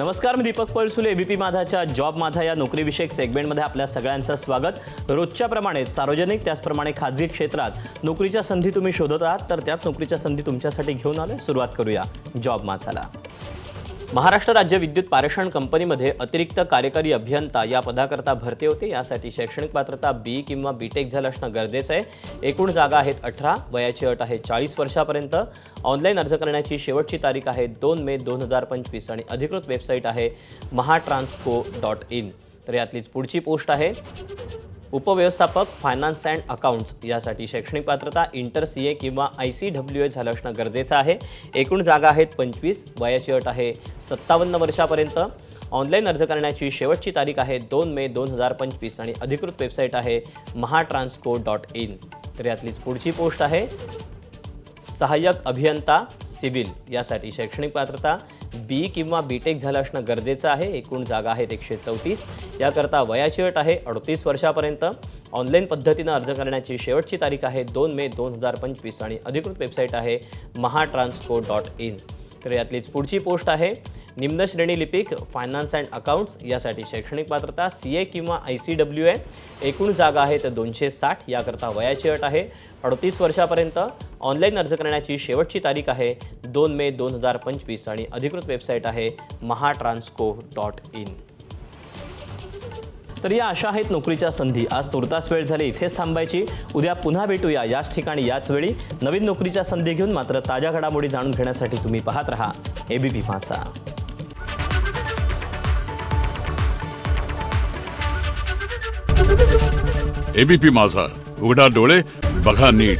नमस्कार, मी Deepak Palsule. ABP माझाच्या job माझा या नोकरीविषयक सेगमेंटमध्ये आपल्या सगळ्यांचं स्वागत. रोजच्या प्रमाणे सार्वजनिक त्याचप्रमाणे खाजगी क्षेत्रात नोकरीच्या संधी तुम्ही शोधत आहात, तर त्याच नोकरीच्या संधी तुमच्यासाठी घेऊन आलोय. सुरुवात करूया जॉब माझाला. महाराष्ट्र राज्य विद्युत पारेषण कंपनीमध्ये अतिरिक्त कार्यकारी अभियंता या पदाकरता भरती होते. यासाठी शैक्षणिक पात्रता बी किंवा बीटेक झालं असणं गरजेचं आहे. एकूण जागा आहेत 18. वयाची अट आहे 40 वर्षापर्यंत. ऑनलाईन अर्ज करण्याची शेवटची तारीख आहे 2 मे 2025 आणि अधिकृत वेबसाईट आहे mahatransco.in. तर यातलीच पुढची पोस्ट आहे उपव्यवस्थापक फायनान्स अँड अकाउंट्स. यासाठी शैक्षणिक पात्रता इंटर CA किंवा ICWA झालं असणं गरजेचं आहे. एकूण जागा आहेत 25. वयाची अट आहे 57 वर्षापर्यंत. ऑनलाईन अर्ज करण्याची शेवटची तारीख आहे 2 मे 2025 आणि अधिकृत वेबसाईट आहे mahatransco.in. तर यातलीच पुढची पोस्ट आहे सहाय्यक अभियंता सिव्हिल. यासाठी शैक्षणिक पात्रता बी किंवा बीटेक झालं असणं गरजेचं आहे. एकूण जागा आहेत 134. याकरता वयाची अट आहे 38 वर्षापर्यंत. ऑनलाईन पद्धतीनं अर्ज करण्याची शेवटची तारीख आहे 2 मे 2025 आणि अधिकृत वेबसाईट आहे mahatransco.in. तर यातलीच पुढची पोस्ट आहे निम्न श्रेणी लिपिक फायनान्स अँड अकाउंट्स. यासाठी शैक्षणिक पात्रता CA किंवा ICWA. एकूण जागा आहेत 260. याकरता वयाची अट आहे 38 वर्षापर्यंत. ऑनलाईन अर्ज करण्याची शेवटची तारीख आहे 2 मे 2025 आणि अधिकृत वेबसाईट आहे mahatransco.in. तर या अशा आहेत नोकरीच्या संधी. आज तुर्तास वेळ झाली इथेच थांबायची. उद्या पुन्हा भेटूया याच ठिकाणी याच वेळी नवीन नोकरीच्या संधी घेऊन. मात्र ताज्या घडामोडी जाणून घेण्यासाठी तुम्ही पाहत रहा एबीपी माझा. एबीपी माझा, उघडा डोळे बघा नीट.